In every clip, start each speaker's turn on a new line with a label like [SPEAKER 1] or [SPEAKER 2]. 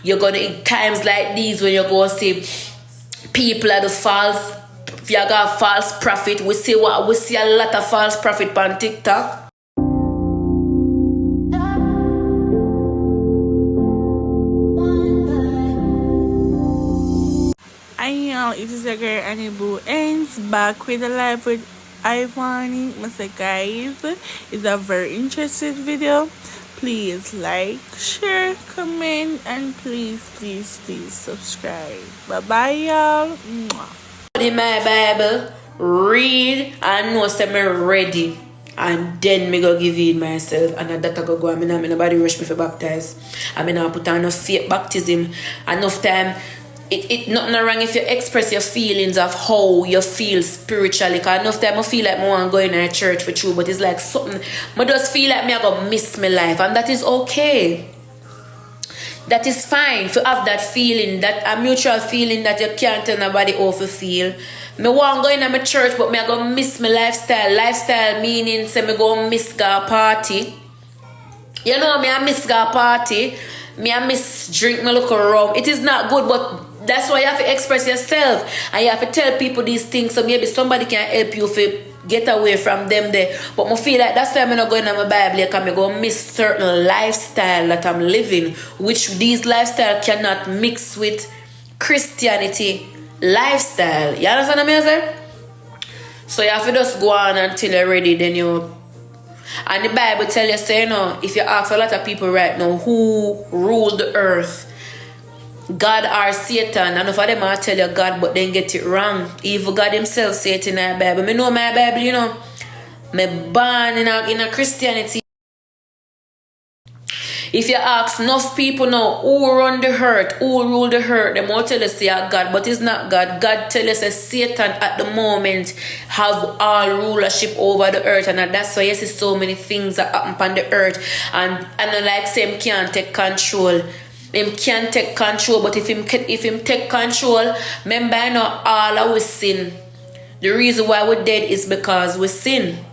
[SPEAKER 1] You're gonna in times like these when you're gonna see people are the false, you got false prophet. We see a lot of false prophet on TikTok.
[SPEAKER 2] Hi y'all, it is your girl Annie Boo Ends back with a live with Ivany. Mr. Guys, it's a very interesting video. Please like, share, comment, and please subscribe. Bye bye y'all.
[SPEAKER 1] In my Bible, read and know say me ready. And then me go give it myself. And that I go and nobody rush me for baptize. I mean I put on no fake baptism. Enough time. It nothing wrong if you express your feelings of how you feel spiritually. Cause enough time I feel like I want to go in a church for true, but it's like something I just feel like I go miss my life, and that is okay. That is fine to have that feeling, that a mutual feeling that you can't tell nobody how to feel. Me want to go in my church, but me I go miss my lifestyle. Lifestyle meaning say me go miss go party. You know me I miss go party. Me I miss drink my local rum. It is not good, but that's why you have to express yourself and you have to tell people these things, so maybe somebody can help you to get away from them there. But I feel like that's why I'm not going on my Bible, because I'm going to miss certain lifestyle that I'm living, which these lifestyle cannot mix with Christianity lifestyle. You understand what I'm saying? So you have to just go on until you're ready, then you. And the Bible tell you, say, if you ask a lot of people right now who ruled the earth, God or Satan, and enough of them I tell you God, but then get it wrong. Even God himself say it in our Bible. Me know my Bible, Me born in a Christianity. If you ask enough people now who run the earth, who rule the earth, they will tell us say God, but it's not God. God tell us that Satan at the moment have all rulership over the earth, and that's why you see so many things that happen on the earth, and like say him can't take control. Him can take control, but if him take control, remember all our sin. The reason why we're dead is because we sin.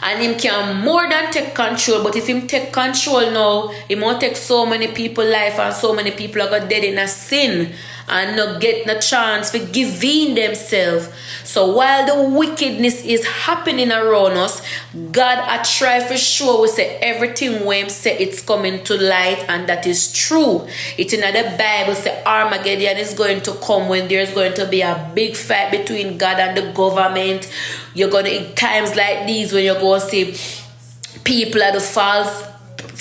[SPEAKER 1] And him can more than take control, but if him take control now, he won't take so many people life, and so many people are got dead in a sin and not get no chance for giving themselves. So while the wickedness is happening around us, God I try for sure we say everything when him say it's coming to light, and that is true. It's in the Bible say Armageddon is going to come when there's going to be a big fight between God and the government. You're gonna in times like these when you're going to see people are the false,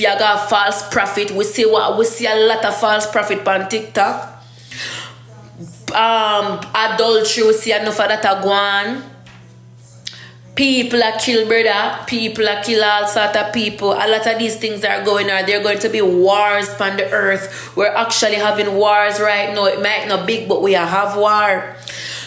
[SPEAKER 1] you got false prophet. We see a lot of false prophet on TikTok. Adultery, we see enough of that are going. People are kill brother, people are kill all sort of people. A lot of these things are going on. There are going to be wars on the earth. We're actually having wars right now. It might not big, but we have war.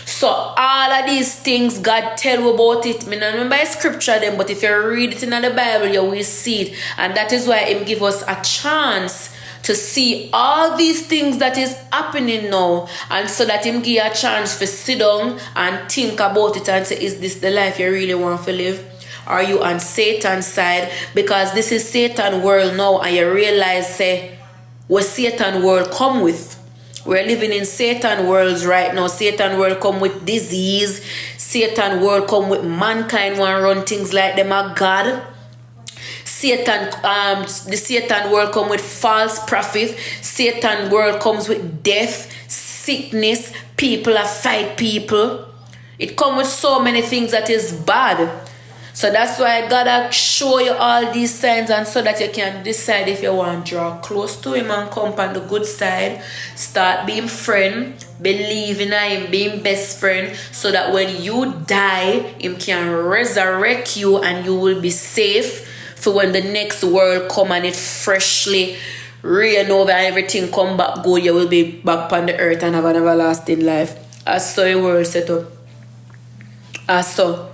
[SPEAKER 1] So all of these things God tell you about it. I don't remember scripture them, but if you read it in the Bible, you will see it. And that is why him give us a chance to see all these things that is happening now, and so that him give you a chance to sit down and think about it and say, is this the life you really want to live? Are you on Satan's side? Because this is Satan's world now, and you realize say what Satan's world come with. We're living in Satan worlds right now. Satan world come with disease. Satan world come with mankind want run things like them are God. The Satan world come with false prophets. Satan world comes with death, sickness, people that fight people. It comes with so many things that is bad. So that's why God will show you all these signs, and so that you can decide if you want to draw close to him and come on the good side. Start being friend, believe in him, being best friend, so that when you die, him can resurrect you and you will be safe for when the next world come and it freshly reign over and everything come back good. You will be back on the earth and have an everlasting life. As so your world set up. As so.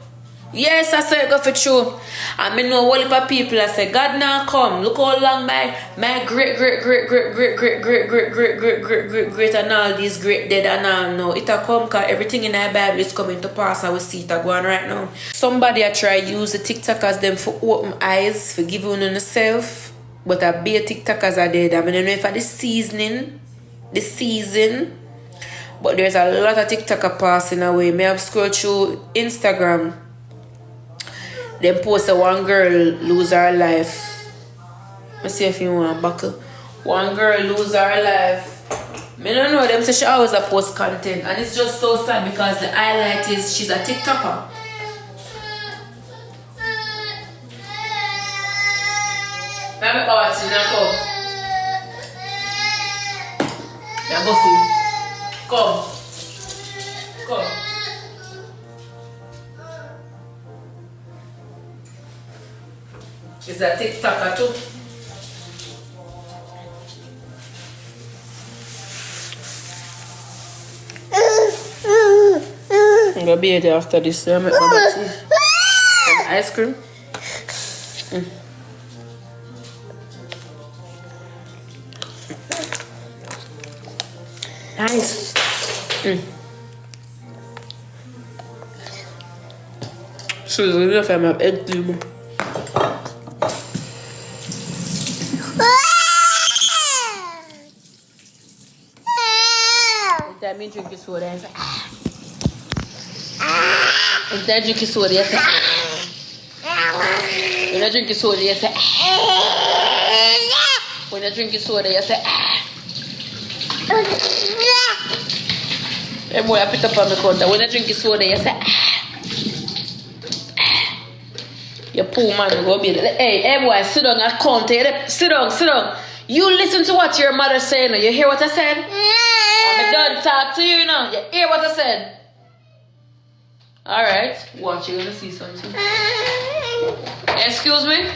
[SPEAKER 1] Yes, I saw it go for true. And me know a whole heap of people that say, God now come. Look how long my great and all these great dead and all now. It'll come because everything in our Bible is coming to pass, and we see it going right now. Somebody I try use the TikTok as them for open eyes, for giving on yourself. but a be TikTokers are dead. I mean, I don't know if I the season, but there's a lot of TikToker passing away. May have scrolled through Instagram. Then post a one girl lose her life. Let's see if you want to buckle. One girl lose her life. I don't know, them say she always a post content, and it's just so sad because the highlight is she's a TikToker. Let me watch it now, come. Now go food. Come. She's a TikToker too. I'm gonna be here after this. I'll make bubble tea and ice cream. Nice. So it's really if I have egg too. That means drink soda and say instead drink soda, you say when I drink soda, you say when I drink soda, you say hey boy, I pick up on my counter. When I drink soda, you say you poor man, you go be hey boy, sit down at counter. Sit down. You listen to what your mother saying. You hear what I said? I'm done talk to you now. You hear what I said? Alright. Watch, you're gonna see something. Excuse me?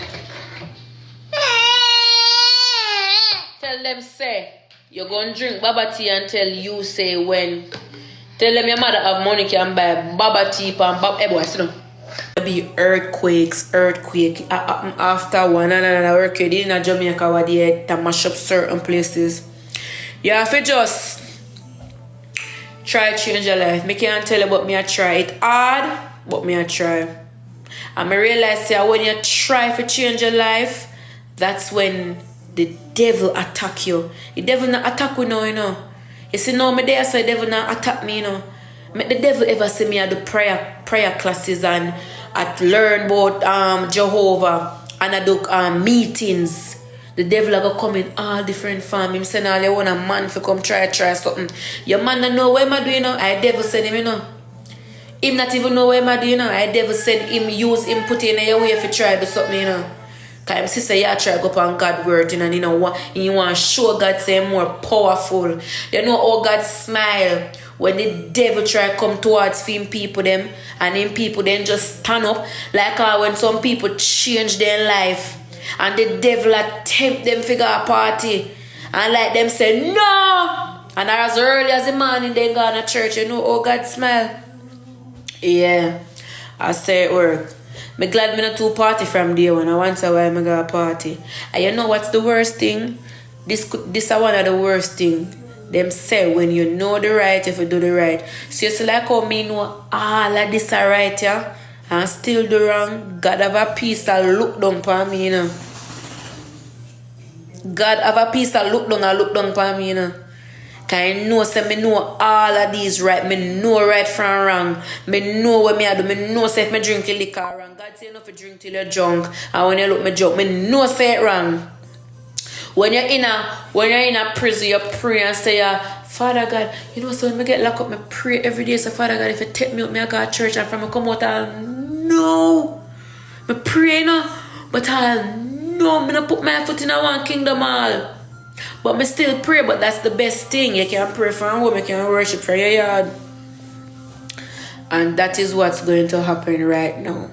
[SPEAKER 1] Tell them say you're gonna drink baba tea until you say when. Tell them your mother have money can buy baba tea and baba. Hey boy, sit down. Be earthquake after one another earthquake in Jamaica where they mash up certain places. You have to just try to change your life. I can't tell you but me I try it hard, but me I try. And I realize that when you try to change your life, that's when the devil attack you. The devil not attack you now, you know. You see now me there so the devil not attack me, you know. Make the devil ever see me at the prayer classes and at learn about Jehovah and I do meetings. The devil are gonna come in all different forms. Him saying all you want a man to come try something. Your man don't know what am I doing, you know. I devil send him, you know. Him not even know what am I doing, you know. I devil send him, use him, put in your way if you try to do something, you know. Cause him sister, you try to go up on God's word, you know, and you want to show God say more powerful. You know how God smile when the devil try to come towards him people them, and him people then just stand up like how when some people change their life and the devil attempt them figure a party and like them say no, and as early as the morning they go to church. You know how God smile. Yeah, I say it work. Me glad me not to party from day one. I want to why me go party. And you know what's the worst thing? This is one of the worst thing. Them say when you know the right, if you do the right. So you see like how me know all of this are right, yeah? And still do wrong. God have a piece that look down upon me, you know. God have a piece that look down upon me, you know. Cause I know say me know all of these right. Me know right from wrong. Me know what me I do. Me know say if me drink liquor wrong. God say enough to drink till you're drunk. And when you look me drunk, me know say it wrong. When you're in a prison, you pray and say, Father God, you know, so when I get locked up, I pray every day. So Father God, if you take me up, I go to church and from I come out, I'll know. I pray, you know, but I'll know. I'm not put my foot in one kingdom all. But I still pray, but that's the best thing. You can pray from home, you can worship from your yard. And that is what's going to happen right now.